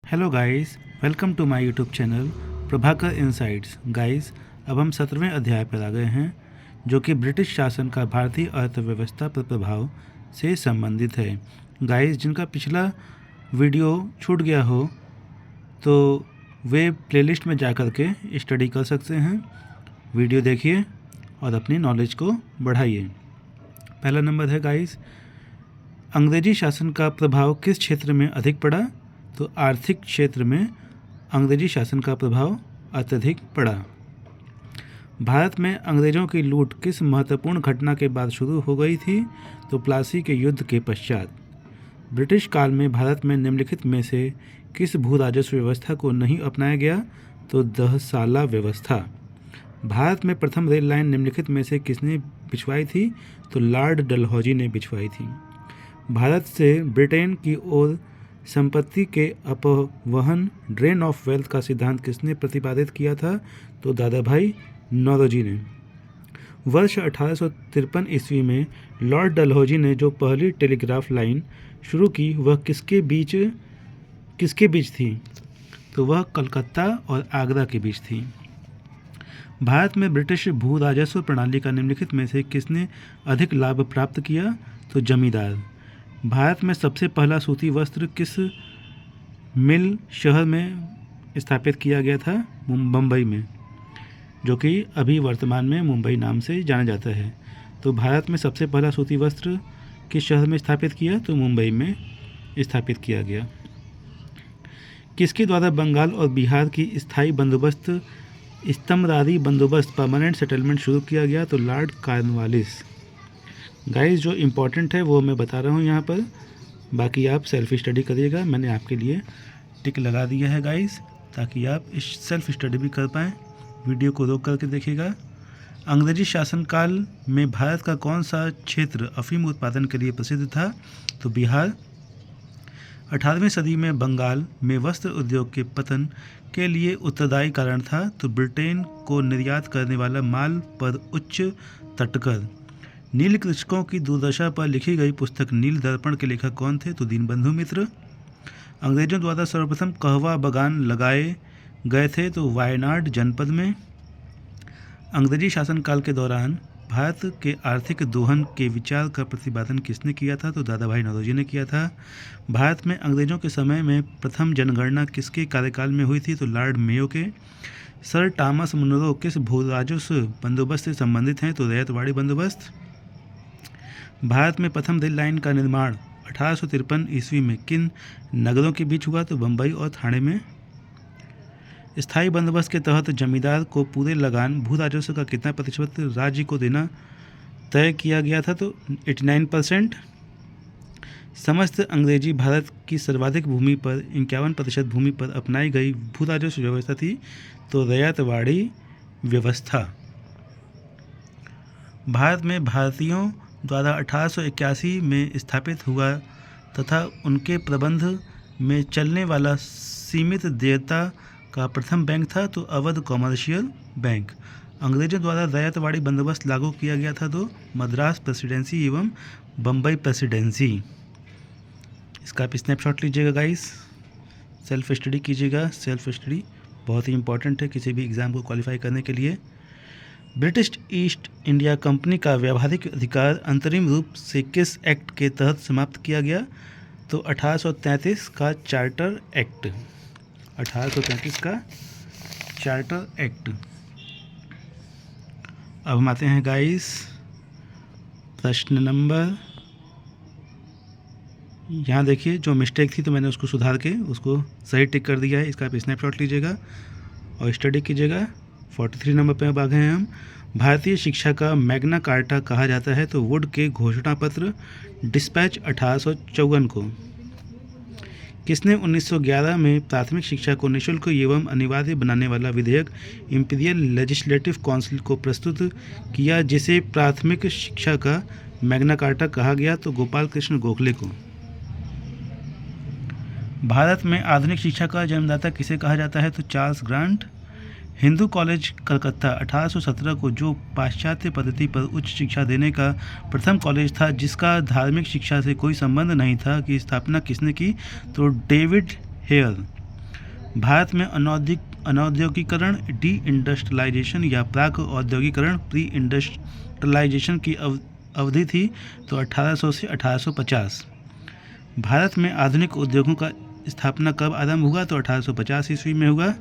Hello guys, welcome to my YouTube channel Prabhakar Insights. Guys, अब हम 17वें अध्याय पर आ गए हैं, जो कि ब्रिटिश शासन का भारतीय अर्थव्यवस्था पर प्रभाव से संबंधित है। गाइस, जिनका पिछला वीडियो छूट गया हो तो वे प्लेलिस्ट में जा कर के स्टडी कर सकते हैं। वीडियो देखिए और अपनी नॉलेज को बढ़ाइए। पहला नंबर है गाइस, अंग्रेजी शासन का प्रभाव किस क्षेत्र में अधिक पड़ा? तो आर्थिक क्षेत्र में अंग्रेजी शासन का प्रभाव अत्यधिक पड़ा। भारत में अंग्रेजों की लूट किस महत्वपूर्ण घटना के बाद शुरू हो गई थी? तो प्लासी के युद्ध के पश्चात। ब्रिटिश काल में भारत में निम्नलिखित में से किस भू राजस्व व्यवस्था को नहीं अपनाया गया? तो दहसाला व्यवस्था। भारत में प्रथम रेल लाइन निम्नलिखित में से किसने बिछवाई थी? तो लॉर्ड डलहौजी ने बिछवाई थी। भारत से ब्रिटेन की ओर संपत्ति के अपवहन ड्रेन ऑफ वेल्थ का सिद्धांत किसने प्रतिपादित किया था? तो दादाभाई नौरोजी ने। वर्ष 1853 ईस्वी में लॉर्ड डलहौजी ने जो पहली टेलीग्राफ लाइन शुरू की वह किसके बीच थी? तो वह कलकत्ता और आगरा के बीच थी। भारत में ब्रिटिश भू राजस्व प्रणाली का निम्नलिखित में से किसने अधिक लाभ प्राप्त किया? तो जमींदार। भारत में सबसे पहला सूती वस्त्र किस मिल शहर में स्थापित किया गया था? बम्बई में, जो कि अभी वर्तमान में मुंबई नाम से जाना जाता है। तो भारत में सबसे पहला सूती वस्त्र किस शहर में स्थापित किया? तो मुंबई में स्थापित किया गया। किसके द्वारा बंगाल और बिहार की स्थायी बंदोबस्त इस्तमरारी बंदोबस्त परमानेंट सेटलमेंट शुरू किया गया? तो लॉर्ड कॉर्नवालिस। गाइस, जो इम्पोर्टेंट है वो मैं बता रहा हूँ यहाँ पर, बाकी आप सेल्फ स्टडी करिएगा। मैंने आपके लिए टिक लगा दिया है गाइस, ताकि आप इस सेल्फ स्टडी भी कर पाएँ। वीडियो को रोक करके देखिएगा। अंग्रेजी शासनकाल में भारत का कौन सा क्षेत्र अफीम उत्पादन के लिए प्रसिद्ध था? तो बिहार। 18वीं सदी में बंगाल में वस्त्र उद्योग के पतन के लिए उत्तरदायी कारण था? तो ब्रिटेन को निर्यात करने वाला माल पर उच्च तटकर। नील कृषकों की दुर्दशा पर लिखी गई पुस्तक नील दर्पण के लेखक कौन थे? तो दीनबंधु मित्र। अंग्रेजों द्वारा सर्वप्रथम कहवा बागान लगाए गए थे? तो वायनाड जनपद में। अंग्रेजी शासनकाल के दौरान भारत के आर्थिक दोहन के विचार का प्रतिपादन किसने किया था? तो दादाभाई नौरोजी ने किया था। भारत में अंग्रेजों के समय में प्रथम जनगणना किसके कार्यकाल में हुई थी? तो लॉर्ड मेयो के। सर टॉमस मुनरो किस भू राजस्व बंदोबस्त से संबंधित हैं? तो रैयतवाड़ी बंदोबस्त। भारत में प्रथम रेल लाइन का निर्माण 1853 ईस्वी में किन नगरों के बीच हुआ? तो बम्बई और ठाणे में। स्थायी बंदोबस्त के तहत जमींदार को पूरे लगान भू राजस्व का कितना प्रतिशत राज्य को देना तय किया गया था? तो 89%। समस्त अंग्रेजी भारत की सर्वाधिक भूमि पर 51% भूमि पर अपनाई गई भू राजस्व व्यवस्था थी? तो रैयतवाड़ी व्यवस्था। भारत में भारतीयों द्वारा 1881 में स्थापित हुआ तथा उनके प्रबंध में चलने वाला सीमित देयता का प्रथम बैंक था? तो अवध कॉमर्शियल बैंक। अंग्रेजों द्वारा रैयतवाड़ी बंदोबस्त लागू किया गया था? तो मद्रास प्रेसिडेंसी एवं बम्बई प्रेसिडेंसी। इसका आप स्नैपशॉट लीजिएगा गाइस, सेल्फ स्टडी कीजिएगा। सेल्फ स्टडी बहुत ही इंपॉर्टेंट है किसी भी एग्ज़ाम को क्वालिफाई करने के लिए। ब्रिटिश ईस्ट इंडिया कंपनी का व्यावहारिक अधिकार अंतरिम रूप से किस एक्ट के तहत समाप्त किया गया? तो 1833 का चार्टर एक्ट। 1833 का चार्टर एक्ट। अब हम आते हैं गाइस प्रश्न नंबर, यहाँ देखिए जो मिस्टेक थी तो मैंने उसको सुधार के उसको सही टिक कर दिया है। इसका आप स्नैपशॉट लीजिएगा और स्टडी कीजिएगा। 43 नंबर पे अब आ गए हैं हम। भारतीय शिक्षा का मैग्ना कार्टा कहा जाता है? तो वुड के घोषणा पत्र डिस्पैच 1854 को। किसने 1911 में प्राथमिक शिक्षा को निःशुल्क एवं अनिवार्य बनाने वाला विधेयक इंपीरियल लेजिस्लेटिव काउंसिल को प्रस्तुत किया, जिसे प्राथमिक शिक्षा का मैग्ना कार्टा कहा गया? तो गोपाल कृष्ण गोखले को। भारत में आधुनिक शिक्षा का जन्मदाता किसे कहा जाता है? तो Charles grant. Hindu college Calcutta 1817 को जो पाश्चात्य पद्धति पर उच्च शिक्षा देने का प्रथम कॉलेज था, जिसका धार्मिक शिक्षा से कोई संबंध नहीं था, की स्थापना किसने की? तो डेविड हेयर। भारत में अनौद्योगिकरण डी इंडस्ट्रियलाइजेशन या प्राक औद्योगिकरण प्री इंडस्ट्रियलाइजेशन की अवधि थी तो 1800 से 1850। भारत में आधुनिक उद्योगों का स्थापना कब आरंभ हुआ तो 1850 ईस्वी में हुआ।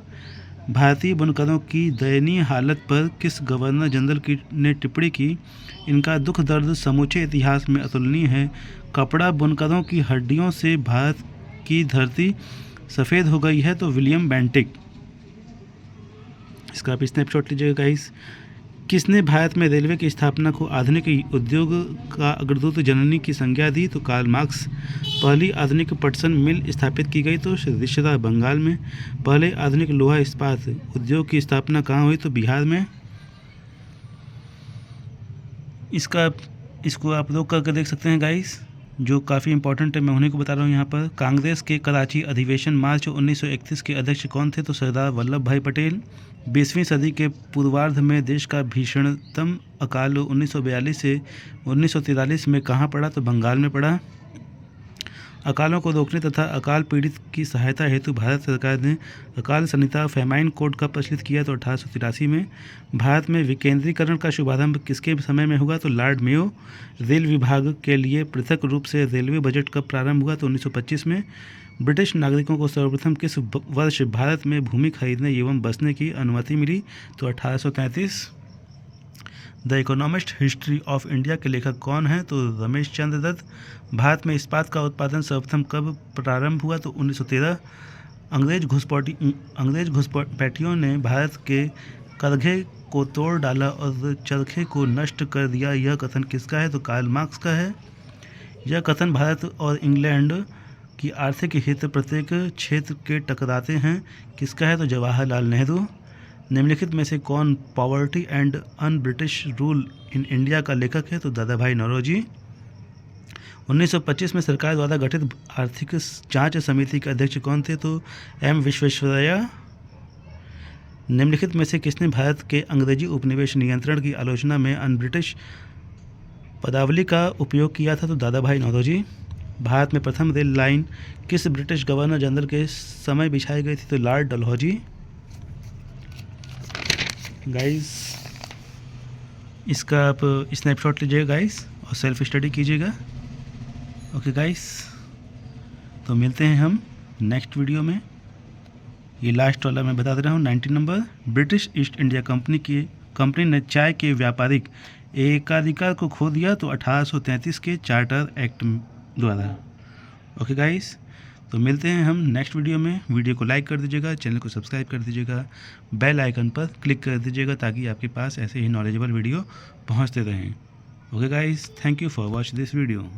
भारतीय बुनकरों की दयनीय हालत पर किस गवर्नर जनरल ने टिप्पणी की? इनका दुख दर्द समूचे इतिहास में अतुलनीय है। कपड़ा बुनकरों की हड्डियों से भारत की धरती सफ़ेद हो गई है तो विलियम बेंटिक। इसका आप स्नैपशॉट लीजिएगा गाइस। किसने भारत में रेलवे की स्थापना को आधुनिक उद्योग का अग्रदूत जननी की संज्ञा दी तो कार्ल मार्क्स। पहली आधुनिक पटसन मिल स्थापित की गई तो रिश्तेदार बंगाल में। पहले आधुनिक लोहा इस्पात उद्योग की स्थापना कहाँ हुई तो बिहार में। इसको आप लोग करके देख सकते हैं गाइस, जो काफ़ी इंपॉर्टेंट है, मैं उन्हीं को बता रहा हूँ यहाँ पर। कांग्रेस के कराची अधिवेशन मार्च 1931 के अध्यक्ष कौन थे तो सरदार वल्लभ भाई पटेल। 20वीं सदी के पूर्वार्ध में देश का भीषणतम अकाल 1942 से 1943 में कहाँ पड़ा तो बंगाल में पड़ा। अकालों को रोकने तथा अकाल पीड़ित की सहायता हेतु भारत सरकार ने अकाल संहिता फेमाइन कोड का प्रचलित किया तो 1883 में। भारत में विकेंद्रीकरण का शुभारंभ किसके समय में हुआ तो लॉर्ड मेयो। रेल विभाग के लिए पृथक रूप से रेलवे बजट कब प्रारंभ हुआ तो 1925 में। ब्रिटिश नागरिकों को सर्वप्रथम किस वर्ष भारत में भूमि खरीदने एवं बसने की अनुमति मिली तो 1833। The economist history of India के लेखक कौन हैं तो रमेश चंद्र दत्त। भारत में इस्पात का उत्पादन सर्वप्रथम कब प्रारंभ हुआ तो 1913। अंग्रेज घुसपैठियों ने भारत के करघे को तोड़ डाला और चरखे को नष्ट कर दिया, यह कथन किसका है तो कार्ल मार्क्स का है। यह कथन भारत और इंग्लैंड की आर्थिक हित प्रत्येक क्षेत्र के टकराते हैं किसका है तो जवाहरलाल नेहरू। निम्नलिखित में से कौन poverty and un British rule in India का लेखक है तो दादा भाई नौरोजी। 1925 में सरकार द्वारा गठित आर्थिक जांच समिति के अध्यक्ष कौन थे तो एम विश्वेश्वरैया। निम्नलिखित में से किसने भारत के अंग्रेजी उपनिवेश नियंत्रण की आलोचना में अन ब्रिटिश पदावली का उपयोग किया था तो दादा भाई नौरोजी। भारत में प्रथम रेल लाइन किस ब्रिटिश गवर्नर जनरल के समय बिछाई गई थी तो लॉर्ड डलहौजी। गाइस इसका आप स्नैपशॉट लीजिएगा गाइस और सेल्फ स्टडी कीजिएगा। ओके गाइस, तो मिलते हैं हम नेक्स्ट वीडियो में। ये लास्ट वाला मैं बता दे रहा हूँ 19 number. British east India company ने चाय के व्यापारिक एकाधिकार को खो दिया तो 1833 के चार्टर एक्ट द्वारा। ओके गाइस, तो मिलते हैं हम नेक्स्ट वीडियो में। वीडियो को लाइक कर दीजिएगा, चैनल को सब्सक्राइब कर दीजिएगा, बेल आइकन पर क्लिक कर दीजिएगा ताकि आपके पास ऐसे ही नॉलेजेबल वीडियो पहुंचते रहें। Okay guys, thank you for watch this video.